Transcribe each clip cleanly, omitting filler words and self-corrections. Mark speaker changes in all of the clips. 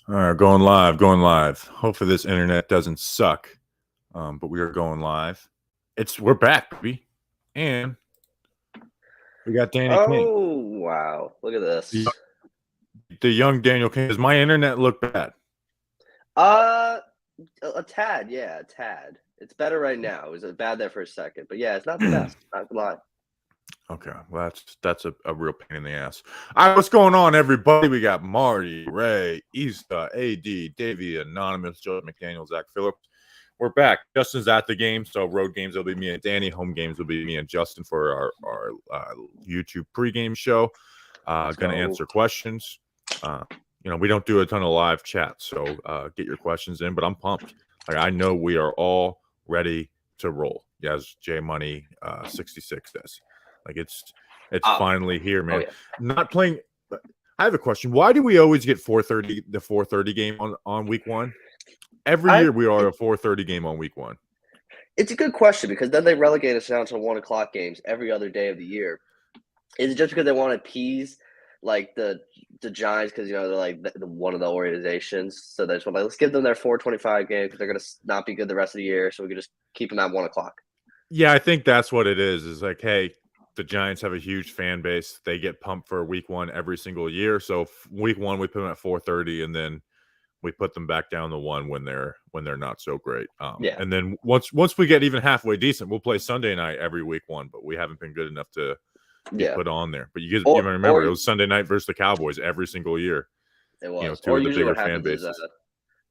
Speaker 1: All right, going live, going live. Hopefully this internet doesn't suck, but we are going live. We're back, baby, and we got Danny King,
Speaker 2: Oh, wow. Look at
Speaker 1: the,
Speaker 2: this.
Speaker 1: the young Daniel King. Does my internet look bad?
Speaker 2: Uh, a tad, yeah, a tad. It's better right now. It was bad there for a second, but yeah, it's not the best. Not gonna lie.
Speaker 1: Okay, well that's a real pain in the ass. All right, what's going on, everybody? We got Marty, Ray, Ista, AD, Davey, Anonymous, Joe McDaniel, Zach Phillips. We're back. Justin's at the game, so road games will be me and Danny. Home games will be me and Justin for our YouTube pregame show. Going to answer questions. We don't do a ton of live chat, so get your questions in. But I'm pumped. Like I know we are all ready to roll. As J Money 66 says. Like it's finally here, man.
Speaker 2: Yeah.
Speaker 1: Not playing. I have a question. Why do we always get 4:30 the 4:30 game on week one? Every year we are a 4:30 game on week one.
Speaker 2: It's a good question because then they relegate us down to 1:00 games every other day of the year. Is it just because they want to appease like the Giants because they're like one of the organizations, so they just want let's give them their 4:25 game because they're gonna not be good the rest of the year, so we can just keep them at 1:00.
Speaker 1: Yeah, I think that's what it is. Is like, hey, the Giants have a huge fan base. They get pumped for week one every single year. So week one we put them at 4:30, and then we put them back down to 1 when they're not so great.
Speaker 2: Yeah.
Speaker 1: And then once we get even halfway decent, we'll play Sunday night every week one. But we haven't been good enough to get put on there. But you remember it was Sunday night versus the Cowboys every single year.
Speaker 2: It was.
Speaker 1: Two of the bigger fan bases.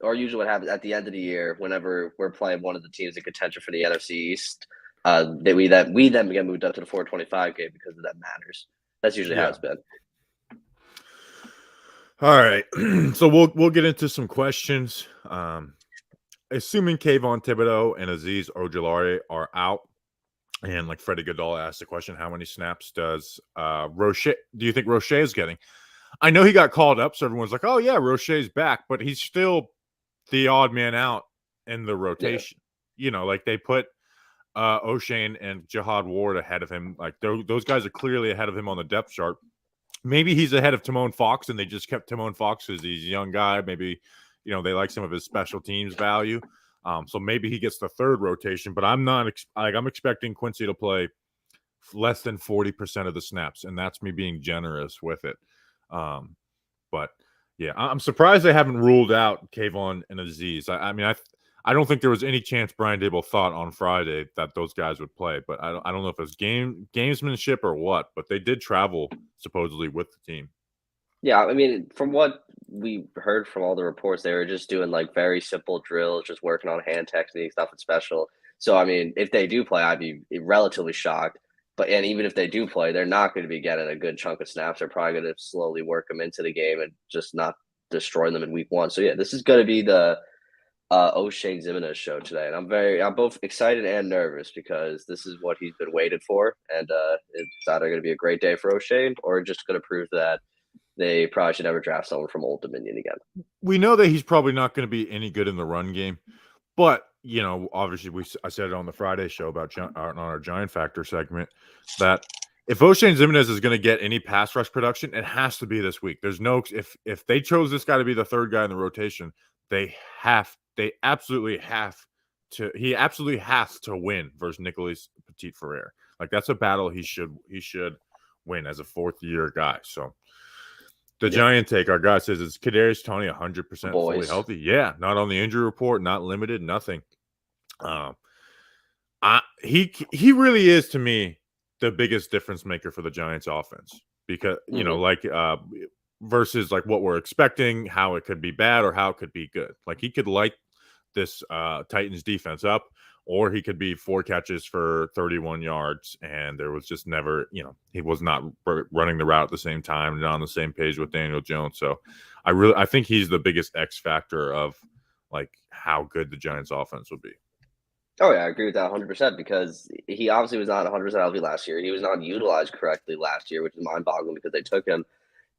Speaker 2: Or usually what happens at the end of the year, whenever we're playing one of the teams in contention for the NFC East, we then get moved up to the 4:25 game because of that matters. That's usually how it's been.
Speaker 1: All right, so we'll get into some questions. Assuming Kayvon Thibodeaux and Azeez Ojulari are out, and like Freddie Goodall asked the question, how many snaps does Roche? Do you think Roche is getting? I know he got called up, so everyone's like, "Oh yeah, Roche's back," but he's still the odd man out in the rotation. Yeah. Like they put O'Shane and Jihad Ward ahead of him. Like those guys are clearly ahead of him on the depth chart. Maybe he's ahead of Timon Fox, and they just kept Timon Fox because he's a young guy. Maybe they like some of his special teams value. So maybe he gets the third rotation. But I'm not I'm expecting Quincy to play less than 40% of the snaps, and that's me being generous with it. But yeah, I'm surprised they haven't ruled out Kayvon and Azeez. I don't think there was any chance Brian Daboll thought on Friday that those guys would play, but I don't know if it's gamesmanship or what, but they did travel supposedly with the team.
Speaker 2: Yeah, I mean, from what we heard from all the reports, they were just doing like very simple drills, just working on hand technique, nothing special. So, I mean, if they do play, I'd be relatively shocked. And even if they do play, they're not going to be getting a good chunk of snaps. They're probably going to slowly work them into the game and just not destroy them in week one. So, yeah, this is going to be the O'Shane Ximines show today, and I'm both excited and nervous because this is what he's been waiting for, and it's either going to be a great day for O'Shane or just going to prove that they probably should never draft someone from Old Dominion again.
Speaker 1: We know that he's probably not going to be any good in the run game, but obviously I said it on the Friday show about on our Giant Factor segment that if O'Shane Ximines is going to get any pass rush production, it has to be this week. There's no if they chose this guy to be the third guy in the rotation, he absolutely has to win versus Nicolas Petit-Frere. Like that's a battle he should win as a fourth year guy. So the Giant take, our guy says, is Kadarius Toney 100% fully healthy? Yeah, not on the injury report, not limited, nothing. He really is to me the biggest difference maker for the Giants offense because versus like what we're expecting, how it could be bad or how it could be good. Like he could light this Titans defense up, or he could be 4 catches for 31 yards, and there was just never, he was not running the route at the same time, not on the same page with Daniel Jones. So I think he's the biggest X factor of like how good the Giants offense will be.
Speaker 2: Oh yeah, I agree with that 100% because he obviously was not 100% healthy last year. He was not utilized correctly last year, which is mind-boggling because they took him.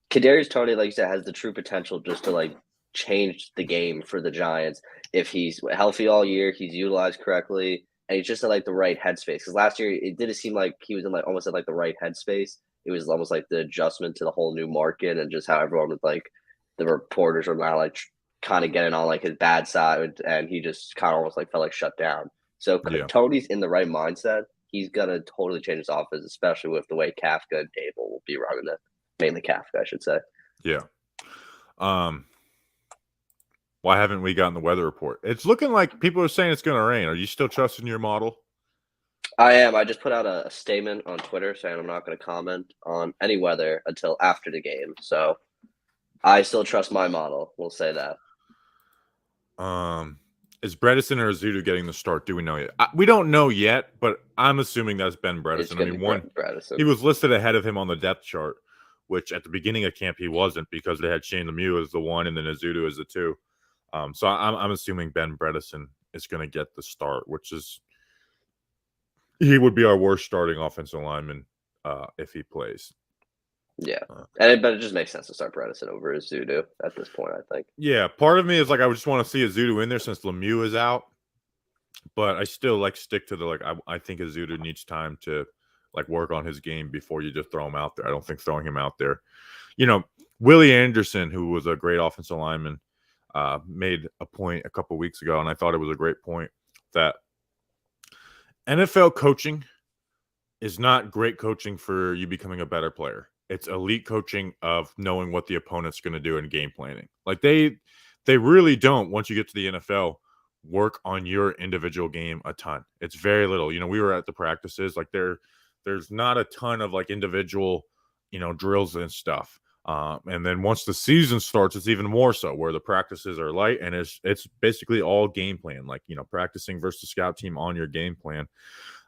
Speaker 2: Kadarius Toney, like you said, has the true potential just to like change the game for the Giants. If he's healthy all year, he's utilized correctly, and he's just in like the right headspace. Because last year it didn't seem like he was in like almost at like the right headspace. It was almost like the adjustment to the whole new market and just how everyone was like the reporters are now like kind of getting on like his bad side, and he just kind of almost like felt like shut down. So
Speaker 1: Yeah.
Speaker 2: Tony's in the right mindset. He's gonna totally change his offense, especially with the way Kafka and Dable will be running it. Mainly Kafka, I should say.
Speaker 1: Yeah. Why haven't we gotten the weather report? It's looking like people are saying it's going to rain. Are you still trusting your model?
Speaker 2: I am. I just put out a statement on Twitter saying I'm not going to comment on any weather until after the game. So I still trust my model. We'll say that.
Speaker 1: Is Bredesen or Azudu getting the start? Do we know yet? We don't know yet, but I'm assuming that's Ben
Speaker 2: It's
Speaker 1: Bredesen. I
Speaker 2: going to
Speaker 1: mean,
Speaker 2: be
Speaker 1: one,
Speaker 2: Bredesen.
Speaker 1: he was listed ahead of him on the depth chart, which at the beginning of camp he wasn't because they had Shane Lemieux as the 1 and then Azudu as the 2. So I'm assuming Ben Bredesen is going to get the start, which is he would be our worst starting offensive lineman if he plays.
Speaker 2: Yeah, but it just makes sense to start Bredesen over Azudu at this point, I think.
Speaker 1: Yeah, part of me is like I just want to see Azudu in there since Lemieux is out, but I still like stick to the I think Azudu needs time to like work on his game before you just throw him out there. I don't think throwing him out there, Willie Anderson, who was a great offensive lineman, made a point a couple weeks ago, and I thought it was a great point that NFL coaching is not great coaching for you becoming a better player. It's elite coaching of knowing what the opponent's going to do in game planning. Like they really don't, once you get to the NFL, work on your individual game a ton. It's very little. We were at the practices, like there's not a ton of like individual, drills and stuff. And then once the season starts, it's even more so where the practices are light and it's basically all game plan, like, practicing versus the scout team on your game plan.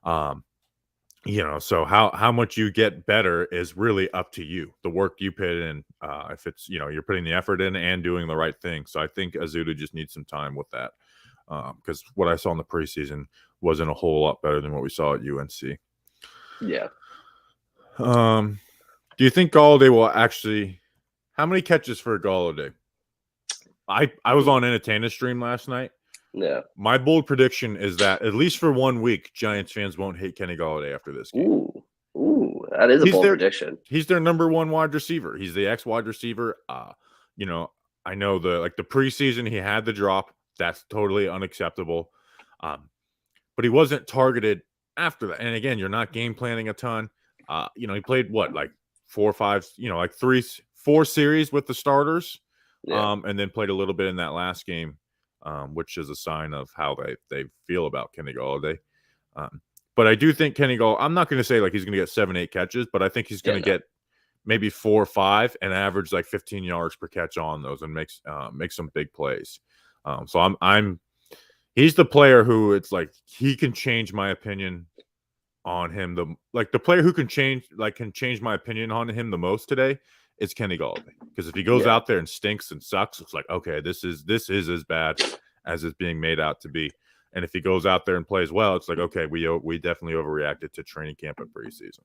Speaker 1: So how much you get better is really up to you. The work you put in, if it's, you're putting the effort in and doing the right thing. So I think Azudu just needs some time with that. Because what I saw in the preseason wasn't a whole lot better than what we saw at UNC.
Speaker 2: Yeah.
Speaker 1: Do you think Golladay will actually? How many catches for Golladay? I was on Entertainer stream last night.
Speaker 2: Yeah.
Speaker 1: My bold prediction is that at least for 1 week, Giants fans won't hate Kenny Golladay after this game.
Speaker 2: Ooh, that is a bold prediction.
Speaker 1: He's their number 1 wide receiver. He's the ex-wide receiver. I know the preseason he had the drop. That's totally unacceptable. But he wasn't targeted after that. And again, you're not game planning a ton. He played like 4 or 5, like 4 series with the starters.
Speaker 2: Yeah.
Speaker 1: And then played a little bit in that last game, which is a sign of how they feel about Kenny Golladay. But I do think Kenny Golladay, I'm not going to say like he's going to get 7-8 catches, but I think he's going to get maybe 4 or 5 and average like 15 yards per catch on those and make some big plays. So he's the player who it's like he can change my opinion on him. The player who can change my opinion on him the most today is Kenny Golladay. Because if he goes out there and stinks and sucks, it's like, okay, this is as bad as it's being made out to be. And if he goes out there and plays well, it's like, okay, we definitely overreacted to training camp and preseason.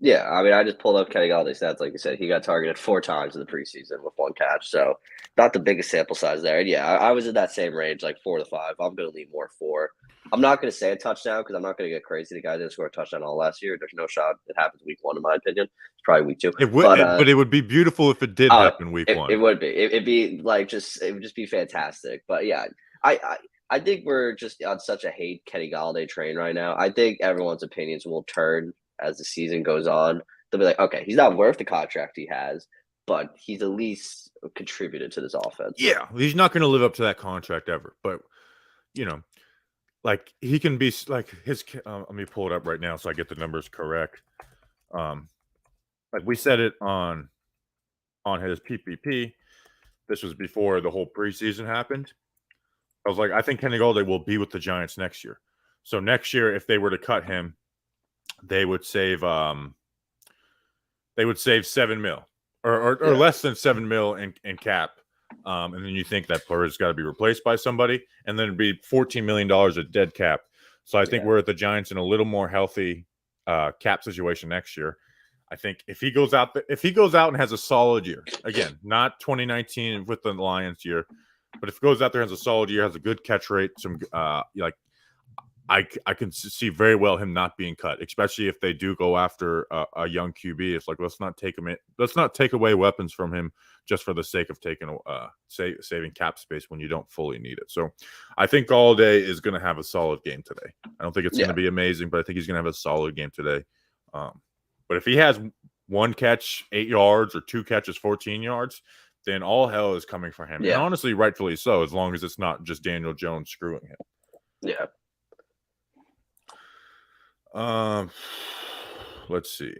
Speaker 2: Yeah, I mean, I just pulled up Kenny Golladay stats. Like you said, he got targeted 4 times in the preseason with 1 catch. So not the biggest sample size there. And yeah, I was in that same range, like 4 to 5. I'm going to lean more 4. I'm not going to say a touchdown because I'm not going to get crazy. The guy didn't score a touchdown all last year. There's no shot it happens week 1, in my opinion. It's probably week 2.
Speaker 1: It would, but it would be beautiful if it did happen week 1.
Speaker 2: It would be. It'd be like it would just be fantastic. But yeah, I think we're just on such a hate Kenny Golladay train right now. I think everyone's opinions will turn as the season goes on. They'll be like, okay, he's not worth the contract he has, but he's at least contributed to this offense.
Speaker 1: Yeah, he's not going to live up to that contract ever. But, like he can be like his. Let me pull it up right now so I get the numbers correct. Like we said it on his PPP. This was before the whole preseason happened. I was like, I think Kenny Golladay will be with the Giants next year. So next year, if they were to cut him, they would save $7 million or less than $7 million in cap. And then you think that player's got to be replaced by somebody, and then it'd be $14 million of dead cap. So I think we're at the Giants in a little more healthy cap situation next year. I think if he goes out and has a solid year, again, not 2019 with the Lions year, but if he goes out there and has a solid year, has a good catch rate, some I can see very well him not being cut, especially if they do go after a young QB. It's like let's not take away weapons from him just for the sake of taking saving cap space when you don't fully need it. So I think Galladay is going to have a solid game today. I don't think it's going to be amazing, but I think he's going to have a solid game today. But if he has 1 catch, 8 yards, or 2 catches, 14 yards, then all hell is coming for him. And honestly, rightfully so, as long as it's not just Daniel Jones screwing him.
Speaker 2: Yeah.
Speaker 1: Let's see.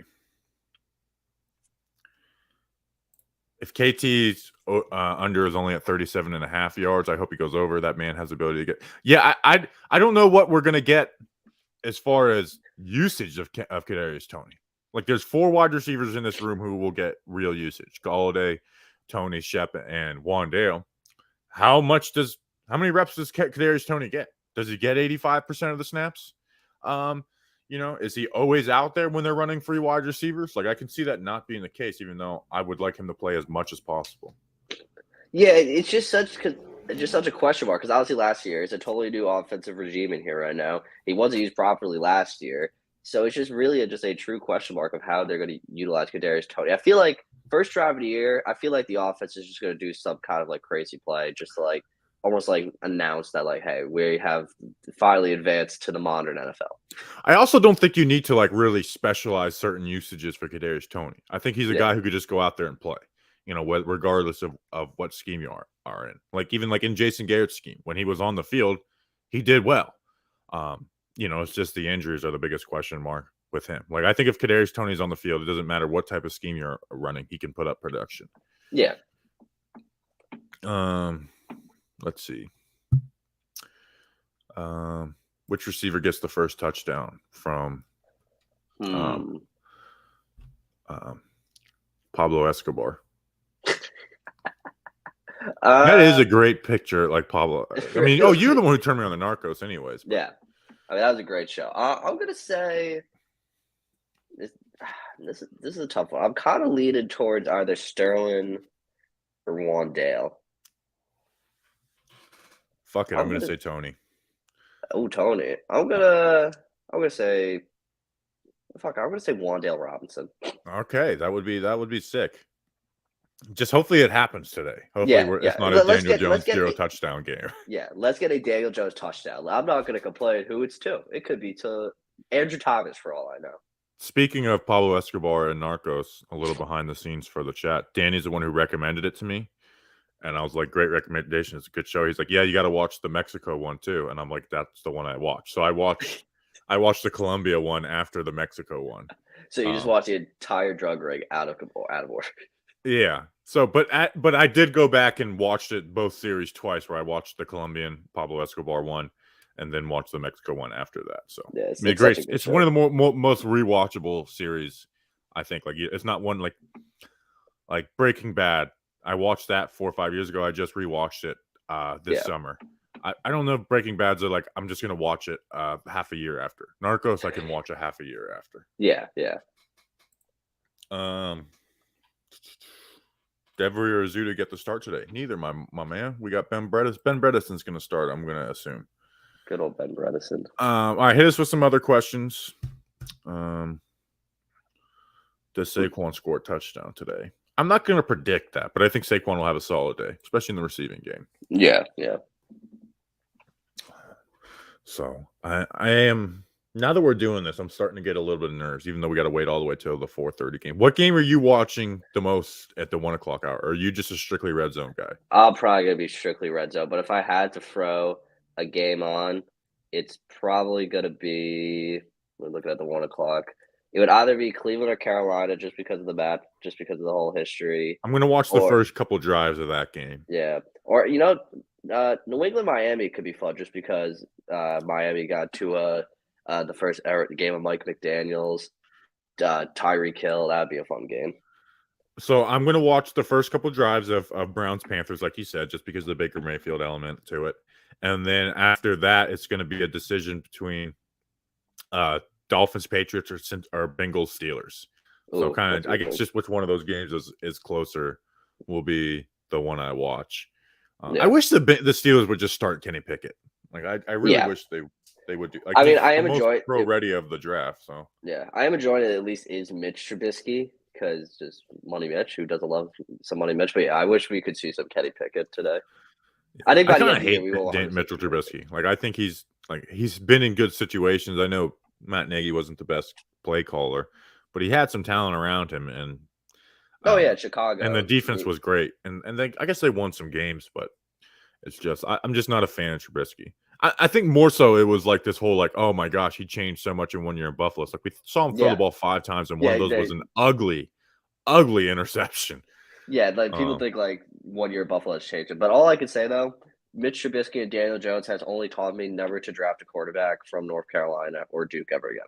Speaker 1: If KT's under is only at 37.5 yards, I hope he goes over. That man has the ability to get. Yeah, I don't know what we're gonna get as far as usage of Kadarius Toney. Like, there's 4 wide receivers in this room who will get real usage: Galladay, Toney, Shep, and Wandale. How many reps does Kadarius Toney get? Does he get 85% of the snaps? Is he always out there when they're running free wide receivers? Like, I can see that not being the case, even though I would like him to play as much as possible.
Speaker 2: Yeah, it's just such a question mark because obviously last year it's a totally new offensive regime in here right now. He wasn't used properly last year, so it's just really a true question mark of how they're going to utilize Kadarius Toney. I feel like first drive of the year, I feel like the offense is just going to do some kind of like crazy play, just to like almost like announce that like, hey, we have finally advanced to the modern NFL.
Speaker 1: I also don't think you need to like really specialize certain usages for Kadarius Toney. I think he's a guy who could just go out there and play, regardless of what scheme you are in. Like, even like in Jason Garrett's scheme, when he was on the field, he did well. It's just the injuries are the biggest question mark with him. Like, I think if Kadarius Toney's on the field, it doesn't matter what type of scheme you're running, he can put up production.
Speaker 2: Yeah.
Speaker 1: Let's see. Which receiver gets the first touchdown from Pablo Escobar? That is a great picture, like Pablo. I mean, you're the one who turned me on the Narcos anyways. But.
Speaker 2: Yeah. I mean, that was a great show. I'm going to say this is a tough one. I'm kind of leaning towards either Sterling or Wandale.
Speaker 1: Fuck it, I'm gonna say Toney.
Speaker 2: Oh, Toney. I'm gonna say Wandale Robinson.
Speaker 1: Okay, that would be sick. Just hopefully it happens today. Hopefully it's not a Daniel Jones 0 touchdown game.
Speaker 2: Yeah, let's get a Daniel Jones touchdown. I'm not gonna complain who it's to. It could be to Andrew Thomas for all I know.
Speaker 1: Speaking of Pablo Escobar and Narcos, a little behind the scenes for the chat. Danny's the one who recommended it to me. And I was like, great recommendation. It's a good show. He's like, yeah, you got to watch the Mexico one too. And I'm like, that's the one I watched. So I watched the Colombia one after the Mexico one.
Speaker 2: So you just watched the entire drug ring out of order.
Speaker 1: Yeah. So, but I did go back and watched both series twice, where I watched the Colombian Pablo Escobar one, and then watched the Mexico one after that. So
Speaker 2: yeah,
Speaker 1: it's one of the most rewatchable series. I think it's not one like Breaking Bad. I watched that 4 or 5 years ago. I just rewatched it this summer. I don't know if Breaking Bad's are like, I'm just going to watch it half a year after. Narcos, I can watch a half a year after.
Speaker 2: Yeah.
Speaker 1: Devery or Azuda get the start today? Neither, my man. We got Ben Bredesen. Ben Bredesen's going to start, I'm going to assume.
Speaker 2: Good old Ben Bredesen.
Speaker 1: All right, hit us with some other questions. Does Saquon score a touchdown today? I'm not going to predict that, but I think Saquon will have a solid day, especially in the receiving game.
Speaker 2: Yeah.
Speaker 1: So I am, now that we're doing this, I'm starting to get a little bit of nerves, even though we got to wait all the way till the 4:30 game. What game are you watching the most at the 1 o'clock hour? Or are you just a strictly red zone guy?
Speaker 2: I'm probably going to be strictly red zone, but if I had to throw a game on, it's probably going to be, we're looking at the 1 o'clock. It would either be Cleveland or Carolina, just because of the map, just because of the whole history.
Speaker 1: I'm going to watch the first couple drives of that game.
Speaker 2: Yeah. Or, New England, Miami could be fun just because Miami got to the first game of Mike McDaniels, Tyreek Hill. That would be a fun game.
Speaker 1: So I'm going to watch the first couple drives of Browns Panthers, like you said, just because of the Baker Mayfield element to it. And then after that, it's going to be a decision between Dolphins, Patriots, or Bengals, Steelers. So kind of, I guess just which one of those games is closer will be the one I watch. I wish the Steelers would just start Kenny Pickett. Like I really wish they. they would do. Like,
Speaker 2: I mean,
Speaker 1: he's
Speaker 2: I
Speaker 1: the
Speaker 2: am
Speaker 1: most
Speaker 2: enjoying
Speaker 1: pro
Speaker 2: it.
Speaker 1: ready of the draft. So
Speaker 2: Yeah, I am enjoying it. At least is Mitch Trubisky because just Money Mitch, who doesn't love some Money Mitch. But yeah, I wish we could see some Kenny Pickett today. I think
Speaker 1: I
Speaker 2: by the
Speaker 1: kind
Speaker 2: end
Speaker 1: of
Speaker 2: of the year
Speaker 1: hate
Speaker 2: we will 100%
Speaker 1: Mitchell
Speaker 2: see Kenny
Speaker 1: Trubisky. Like, I think he's been in good situations. I know Matt Nagy wasn't the best play caller, but he had some talent around him, and
Speaker 2: Oh yeah,
Speaker 1: the
Speaker 2: Chicago.
Speaker 1: defense was great. And I guess they won some games, but it's just I'm just not a fan of Trubisky. I think more so it was like this whole like, oh my gosh, he changed so much in 1 year in Buffalo. It's like we saw him throw the
Speaker 2: Yeah,
Speaker 1: ball 5 times, and one
Speaker 2: yeah,
Speaker 1: of those was an ugly, ugly interception.
Speaker 2: yeah. Like people think like 1 year Buffalo has changed it, but all I can say though, Mitch Trubisky and Daniel Jones has only taught me never to draft a quarterback from North Carolina or Duke ever again.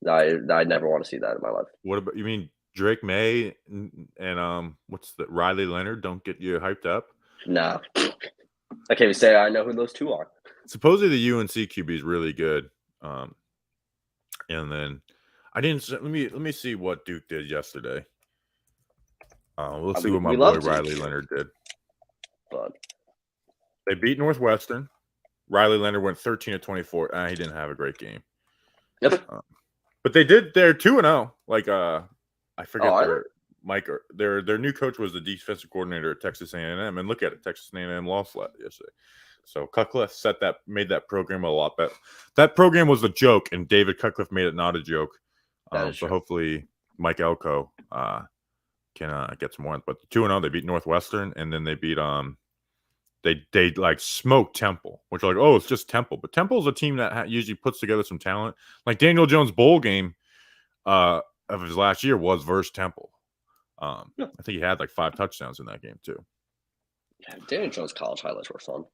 Speaker 2: I never want to see that in my life.
Speaker 1: What about you mean Drake May and what's the Riley Leonard don't get you hyped up?
Speaker 2: No, I can't even say I know who those two are.
Speaker 1: Supposedly the UNC QB is really good. And then I didn't let me see what Duke did yesterday. Let's see what my boy Riley Leonard did.
Speaker 2: But
Speaker 1: they beat Northwestern. Riley Leonard went 13 of 24. He didn't have a great game.
Speaker 2: Yep.
Speaker 1: But they did. They're 2-0. Like I forget their new coach was the defensive coordinator at Texas A&M, and look at it, Texas A&M lost yesterday. So Cutcliffe made that program a lot better. That program was a joke, and David Cutcliffe made it not a joke. So hopefully Mike Elko can get some more. But 2-0, they beat Northwestern, and then they beat they like smoked Temple, which are like, oh, it's just Temple, but Temple's a team that usually puts together some talent. Like Daniel Jones' bowl game of his last year was versus Temple. I think he had like 5 touchdowns in that game too.
Speaker 2: Yeah, Daniel Jones college highlights were fun.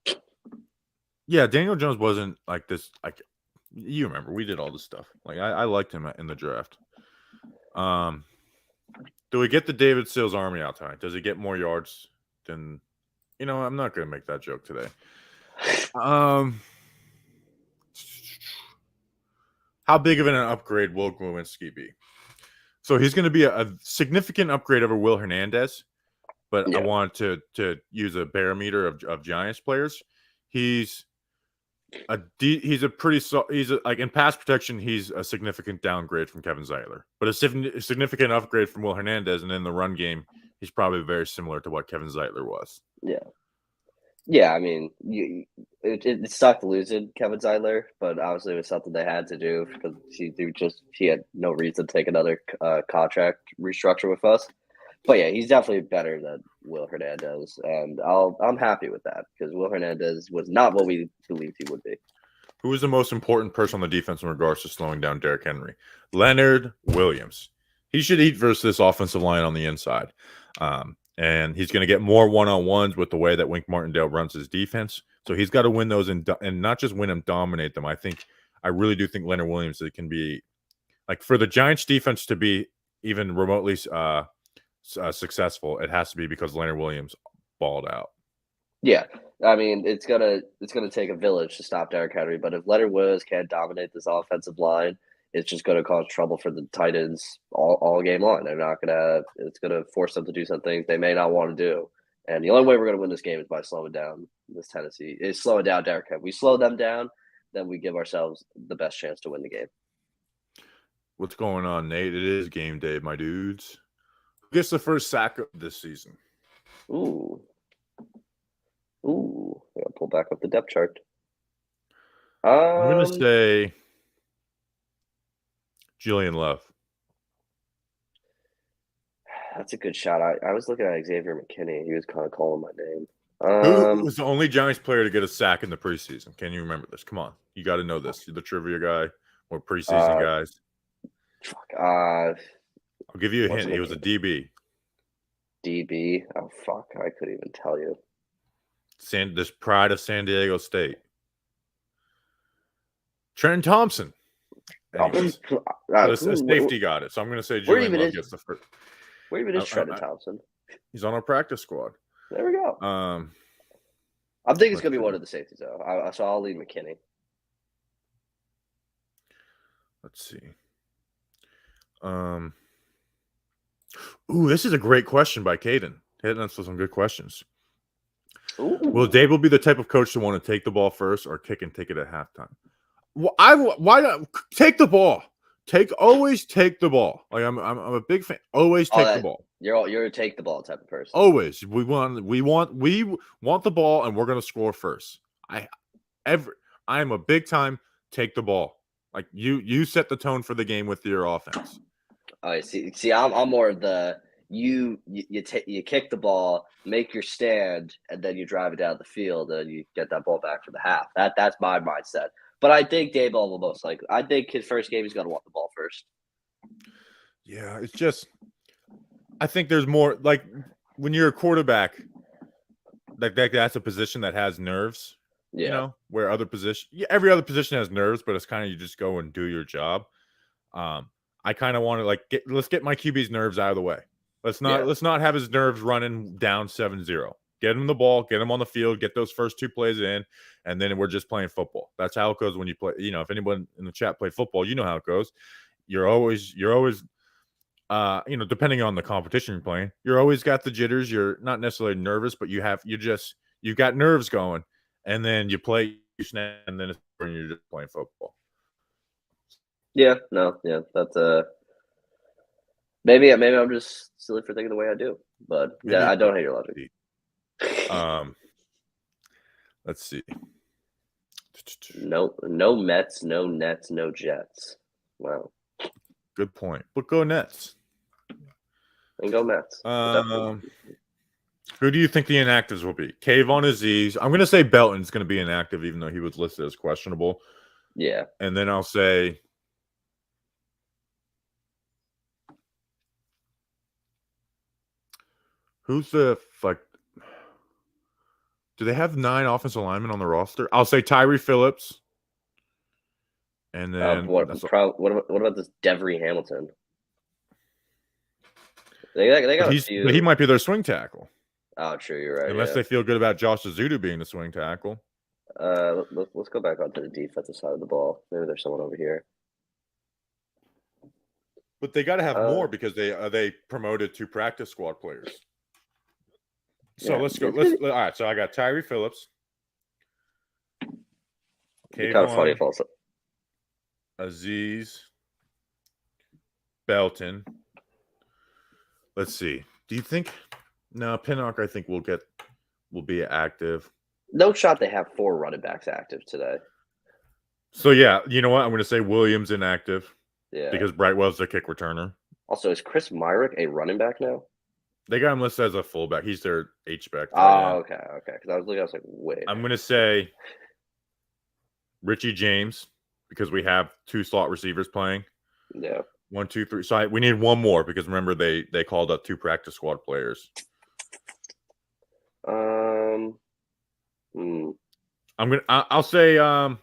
Speaker 1: Yeah, Daniel Jones wasn't like this. Like you remember, we did all this stuff. Like I liked him in the draft. Do we get the David Sills Army out tonight? Does he get more yards than? You know, I'm not going to make that joke today. How big of an upgrade will Glowinski be? So he's going to be a significant upgrade over Will Hernandez, but I wanted to use a barometer of Giants players. He's like in pass protection, he's a significant downgrade from Kevin Zeitler, but a significant upgrade from Will Hernandez, and in the run game, he's probably very similar to what Kevin Zeitler was.
Speaker 2: Yeah. I mean, it sucked losing Kevin Zeitler, but obviously it was something they had to do because he had no reason to take another contract restructure with us. But yeah, he's definitely better than Will Hernandez, and I'm happy with that because Will Hernandez was not what we believed he would be.
Speaker 1: Who is the most important person on the defense in regards to slowing down Derrick Henry? Leonard Williams. He should eat versus this offensive line on the inside. And he's going to get more one-on-ones with the way that Wink Martindale runs his defense. So he's got to win those and not just win them, dominate them. I really do think Leonard Williams can be like for the Giants defense to be even remotely successful. It has to be because Leonard Williams balled out.
Speaker 2: Yeah, I mean it's gonna take a village to stop Derrick Henry, but if Leonard Williams can't dominate this offensive line, it's just going to cause trouble for the Titans all game long. It's going to force them to do some things they may not want to do. And the only way we're going to win this game is by slowing down slowing down Derrick Henry. We slow them down, then we give ourselves the best chance to win the game.
Speaker 1: What's going on, Nate? It is game day, my dudes. Who gets the first sack of this season?
Speaker 2: Ooh. I gotta pull back up the depth chart.
Speaker 1: I'm going to say Julian Love.
Speaker 2: That's a good shot. I was looking at Xavier McKinney. He was kind of calling my name.
Speaker 1: Who was the only Giants player to get a sack in the preseason? Can you remember this? Come on. You got to know this. You're the trivia guy or preseason guys.
Speaker 2: I'll
Speaker 1: give you a hint. He was a DB.
Speaker 2: DB? Oh, fuck. I couldn't even tell you.
Speaker 1: This pride of San Diego State. Trenton Thompson. A safety got it. So I'm going to say Julian Love gets the first.
Speaker 2: Where even is Trenton Thompson?
Speaker 1: He's on our practice squad.
Speaker 2: There we go. I'm thinking it's going to be one of the safeties, though. So I'll leave McKinney.
Speaker 1: Let's see. This is a great question by Caden. Hitting us with some good questions. Will Dable be the type of coach to want to take the ball first or kick and take it at halftime? Why not take the ball? Always take the ball. Like I'm a big fan. Always
Speaker 2: Oh,
Speaker 1: take the
Speaker 2: that
Speaker 1: ball.
Speaker 2: you're a take the ball type of person.
Speaker 1: Always. We want the ball, and we're gonna score first. I am a big time take the ball. Like you set the tone for the game with your offense.
Speaker 2: I see. I'm more of the you kick the ball, make your stand, and then you drive it down the field, and you get that ball back for the half. That's my mindset. But I think Dayball will most likely. I think his first game he's gonna want the ball first.
Speaker 1: Yeah, it's just I think there's more like when you're a quarterback, that's a position that has nerves. You
Speaker 2: Yeah,
Speaker 1: know, where every other position has nerves, but it's kind of you just go and do your job. I kind of want to let's get my QB's nerves out of the way. Let's not have his nerves running down 7-0. Get him the ball, get him on the field, get those first 2 plays in, and then we're just playing football. That's how it goes when you play. You know, if anyone in the chat played football, you know how it goes. You're always depending on the competition you're playing, you're always got the jitters. You're not necessarily nervous, but you've got nerves going, and then you play, and then you're just playing football.
Speaker 2: yeah, no, yeah. That's maybe I'm just silly for thinking the way I do, but yeah, I don't hate your logic.
Speaker 1: Let's see.
Speaker 2: No Mets, no Nets, no Jets. Wow.
Speaker 1: Good point. But go Nets.
Speaker 2: And go Mets.
Speaker 1: Who do you think the inactives will be? Kayvon Azeez. I'm going to say Belton's going to be inactive, even though he was listed as questionable.
Speaker 2: Yeah.
Speaker 1: And then I'll say who's the do they have 9 offensive linemen on the roster? I'll say Tyree Phillips. And then
Speaker 2: what about this Devery Hamilton? They got a few.
Speaker 1: But he might be their swing tackle.
Speaker 2: Oh, true. You're right.
Speaker 1: Unless they feel good about Josh Azudu being the swing tackle.
Speaker 2: Let's go back onto the defensive side of the ball. Maybe there's someone over here.
Speaker 1: But they got to have more because they promoted 2 practice squad players. So let's go. All right. So I got Tyree Phillips.
Speaker 2: Kind of funny if also
Speaker 1: Azeez, Belton. Let's see. Do you think? No, Pinnock. I think will be active.
Speaker 2: No shot. They have 4 running backs active today.
Speaker 1: So yeah, you know what? I'm going to say Williams inactive.
Speaker 2: Yeah.
Speaker 1: Because Brightwell's the kick returner.
Speaker 2: Also, is Chris Myrick a running back now?
Speaker 1: They got him listed as a fullback. He's their H-back.
Speaker 2: Oh, okay. Because I was like, wait.
Speaker 1: I'm going to say Richie James because we have 2 slot receivers playing.
Speaker 2: Yeah.
Speaker 1: 1, 2, 3. So we need one more because remember they called up 2 practice squad players. I'll say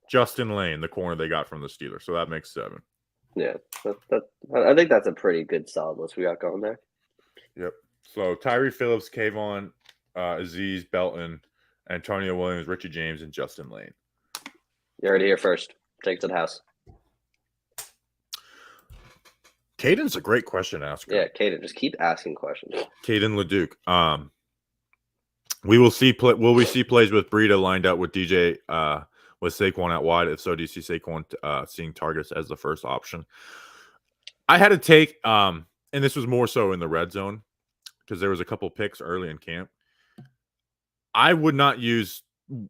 Speaker 1: Justin Lane, the corner they got from the Steelers. So that makes 7.
Speaker 2: Yeah, I think that's a pretty good solid list we got going there.
Speaker 1: Yep. So Tyree Phillips, Kayvon, Azeez, Belton, Antonio Williams, Richie James, and Justin Lane.
Speaker 2: You heard it here first. Take it to the house.
Speaker 1: Caden's a great question asker.
Speaker 2: Yeah, Caden, just keep asking questions.
Speaker 1: Caden Leduc. Will we see plays with Breida lined up with DJ with Saquon out wide? If so, do you see Saquon seeing targets as the first option? I had to take and this was more so in the red zone because there was a couple picks early in camp. I would not use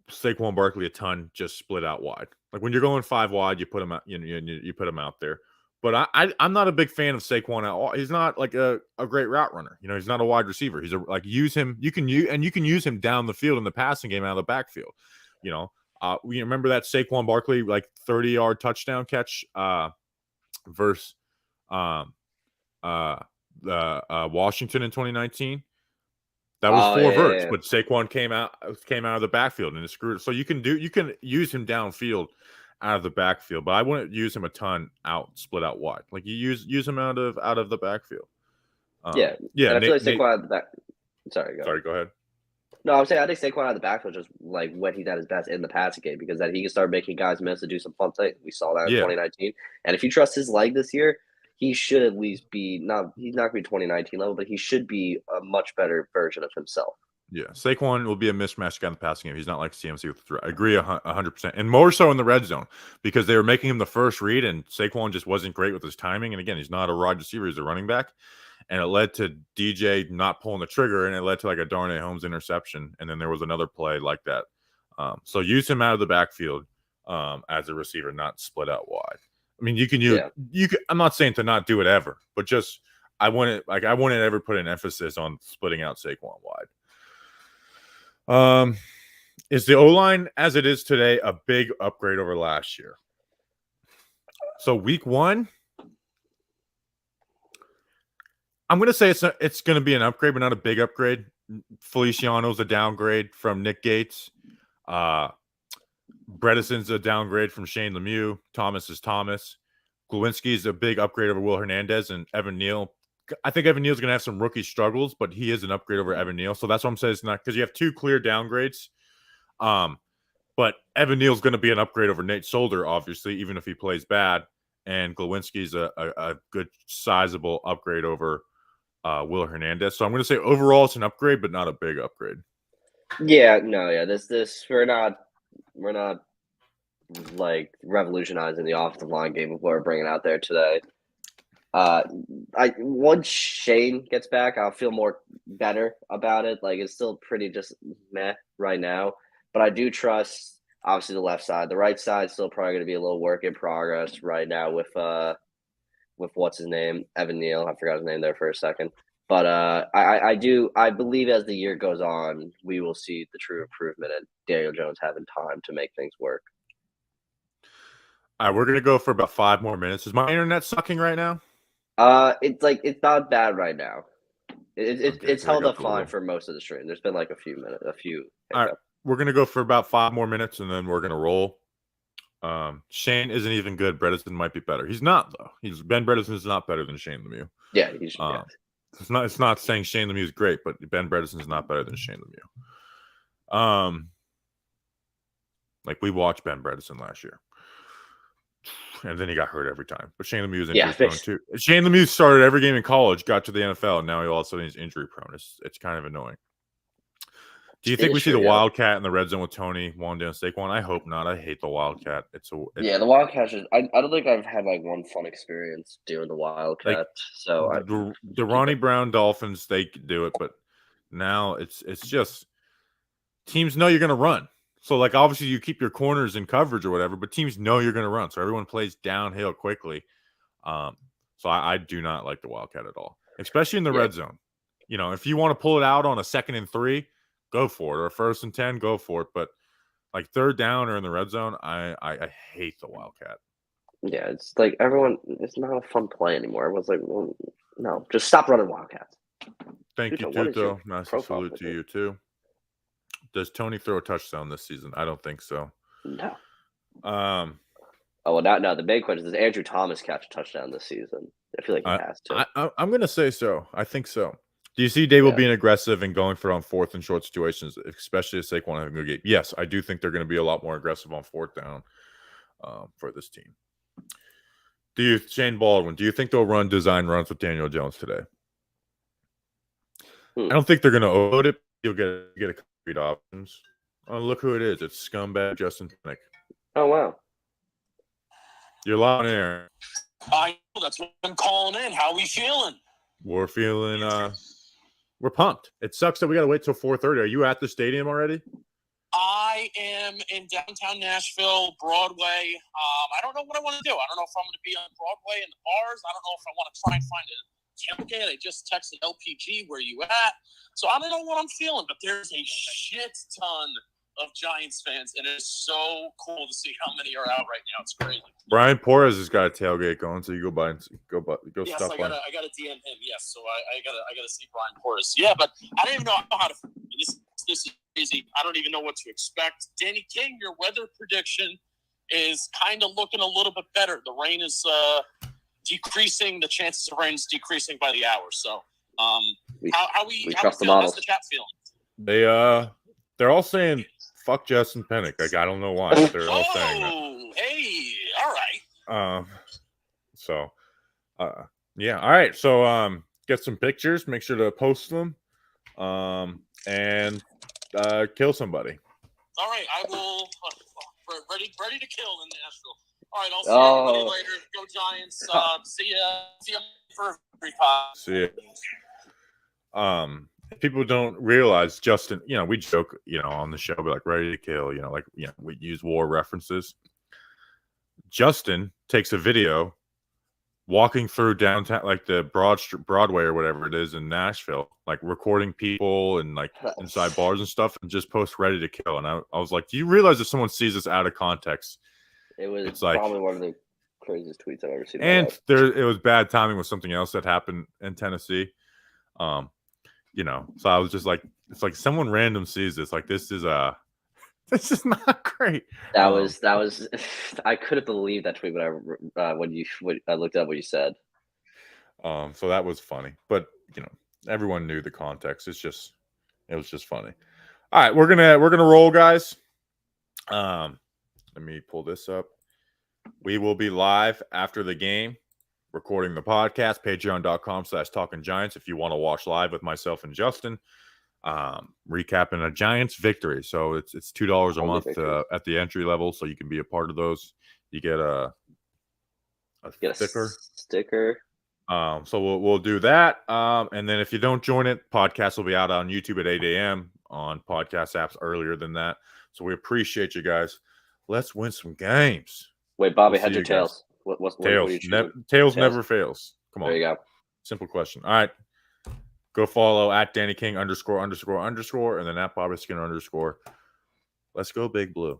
Speaker 1: Saquon Barkley a ton, just split out wide. Like when you're going 5 wide, you put him out, you put him out there. But I'm not a big fan of Saquon at all. He's not like a great route runner. He's not a wide receiver. He's use him. You can use him down the field in the passing game out of the backfield. We remember that Saquon Barkley 30-yard touchdown catch versus Washington in 2019. That was 4 verts, but Saquon came out of the backfield and it screwed. So you can use him downfield out of the backfield, but I wouldn't use him a ton split out wide. Like you use him out of the backfield.
Speaker 2: Yeah. And I feel like Saquon out of the back. Sorry,
Speaker 1: go ahead.
Speaker 2: No, I'm saying I think Saquon out of the backfield just when he's at his best in the passing game because then he can start making guys miss to do some fun things. We saw that in 2019. And if you trust his leg this year, he should at least be he's not going to be 2019 level, but he should be a much better version of himself.
Speaker 1: Yeah, Saquon will be a mismatch guy in the passing game. He's not like CMC with the threat. I agree 100%. And more so in the red zone because they were making him the first read and Saquon just wasn't great with his timing. And again, he's not a wide receiver, he's a running back. And it led to DJ not pulling the trigger and it led to like a Darnay Holmes interception. And then there was another play like that. So use him out of the backfield as a receiver, not split out wide. I mean, you can I'm not saying to not do it ever, but just I wouldn't ever put an emphasis on splitting out Saquon wide. Is the O-line as it is today a big upgrade over last year? So week 1, I'm going to say it's going to be an upgrade, but not a big upgrade. Feliciano's a downgrade from Nick Gates. Bredesen's a downgrade from Shane Lemieux. Thomas is Thomas. Glowinski is a big upgrade over Will Hernandez and Evan Neal. I think Evan Neal's going to have some rookie struggles, but he is an upgrade over Evan Neal. So that's what I'm saying. It's not because you have 2 clear downgrades. But Evan Neal's going to be an upgrade over Nate Solder, obviously, even if he plays bad. And Glowinski's a good, sizable upgrade over Will Hernandez. So I'm going to say overall it's an upgrade, but not a big upgrade.
Speaker 2: Yeah, no, yeah. This we're not like revolutionizing the offensive line game of what we're bringing out there today. Once Shane gets back, I'll feel more better about it. Like it's still pretty just meh right now, but I do trust obviously the left side. The right side still probably going to be a little work in progress right now with what's his name, Evan Neal. I forgot his name there for a second, but I believe as the year goes on, we will see the true improvement and Daniel Jones having time to make things work.
Speaker 1: All right, we're going to go for about 5 more minutes. Is my internet sucking right now?
Speaker 2: It's not bad right now. It's held up fine for most of the stream. There's been like a few.
Speaker 1: All right, we're gonna go for about 5 more minutes and then we're gonna roll. Shane isn't even good. Bredesen might be better. He's not though. Ben Bredesen is not better than Shane Lemieux.
Speaker 2: Yeah,
Speaker 1: It's not saying Shane Lemieux is great, but Ben Bredesen is not better than Shane Lemieux. Like we watched Ben Bredesen last year. And then he got hurt every time. But Shane Lemieux is injury prone too. Shane Lemieux started every game in college, got to the NFL, and now he all of a sudden is injury prone. It's kind of annoying. Do you think we see the Wildcat in the red zone with Tony, Wanda, and Saquon? I hope not. I hate the Wildcat.
Speaker 2: The Wildcat I don't think I've had like one fun experience doing the Wildcat.
Speaker 1: Like,
Speaker 2: so
Speaker 1: the Ronnie Brown Dolphins, they could do it, but now it's just teams know you're gonna run. So, like, obviously you keep your corners in coverage or whatever, but teams know you're going to run. So everyone plays downhill quickly. So I do not like the Wildcat at all, especially in the red zone. You know, if you want to pull it out on a 2nd and 3, go for it. Or 1st and 10, go for it. But, like, 3rd down or in the red zone, I hate the Wildcat.
Speaker 2: Yeah, it's like it's not a fun play anymore. Everyone's like, well, no, just stop running Wildcats.
Speaker 1: Thank you, Tuto. Nice salute to you, too. Does Tony throw a touchdown this season? I don't think so.
Speaker 2: No.
Speaker 1: Now
Speaker 2: the big question is: does Andrew Thomas catch a touchdown this season? I feel like he has to.
Speaker 1: I'm going to say so. I think so. Do you see Dable being aggressive and going for on 4th and short situations, especially if Saquon having a good game? Yes, I do think they're going to be a lot more aggressive on 4th down for this team. Shane Baldwin, do you think they'll run design runs with Daniel Jones today? I don't think they're going to overload it. You'll get a read options. Oh, look who it is. It's scumbag Justin Penick.
Speaker 2: Oh, wow.
Speaker 1: You're live on air.
Speaker 3: I know. That's what I'm calling in. How are we feeling?
Speaker 1: We're feeling we're pumped. It sucks that we got to wait till 4:30. Are you at the stadium already?
Speaker 3: I am in downtown Nashville, Broadway. I don't know what I want to do. I don't know if I'm going to be on Broadway in the bars. I don't know if I want to try and find a tailgate. I just texted LPG, where you at? So I don't know what I'm feeling, but there's a shit ton of Giants fans, and it's so cool to see how many are out right now. It's crazy.
Speaker 1: Brian Porras has got a tailgate going, so you go
Speaker 3: yes,
Speaker 1: stuff by.
Speaker 3: I gotta DM him. Yes, so I gotta see Brian Porras. Yeah, but I don't even know how to. This is crazy. I don't even know what to expect. Danny King, your weather prediction is kind of looking a little bit better. The rain is decreasing. The chances of rain is decreasing by the hour. So, how we
Speaker 2: trust the
Speaker 3: feeling?
Speaker 2: models.
Speaker 3: How's the chat feeling?
Speaker 1: They're all saying fuck Justin Penick. Like, I don't know why, but they're all saying that.
Speaker 3: Oh, hey, all right.
Speaker 1: Yeah. All right. So, get some pictures. Make sure to post them. and kill somebody.
Speaker 3: All right, I will. Ready to kill in Nashville. All right, I'll see everybody later. Go Giants. See ya for every pod.
Speaker 1: See ya. People don't realize Justin, we joke, on the show, be like ready to kill, we use war references. Justin takes a video walking through downtown, like the Broadway or whatever it is in Nashville, like recording people and like inside bars and stuff, and just post ready to kill. And I was like, do you realize if someone sees this out of context,
Speaker 2: it's
Speaker 1: like,
Speaker 2: probably one of the craziest tweets I've ever seen.
Speaker 1: And it was bad timing with something else that happened in Tennessee. So I was just like, it's like someone random sees this, like this is not great.
Speaker 2: That was I couldn't believe that tweet when I looked up what you said.
Speaker 1: So that was funny, but everyone knew the context. It was just funny. All right, we're gonna roll, guys. Let me pull this up. We will be live after the game, recording the podcast. Patreon.com/TalkingGiants if you want to watch live with myself and Justin. Recapping a Giants victory. So it's $2 a month at the entry level, so you can be a part of those. You get a
Speaker 2: sticker.
Speaker 1: So we'll do that. And then if you don't join it, podcast will be out on YouTube at 8 a.m. on podcast apps earlier than that. So we appreciate you guys. Let's win some games.
Speaker 2: Wait, Bobby, heads or tails?
Speaker 1: Tails never fails. Come on.
Speaker 2: There you go.
Speaker 1: Simple question. All right. Go follow at Danny King ____, and then at Bobby Skinner _. Let's go Big Blue.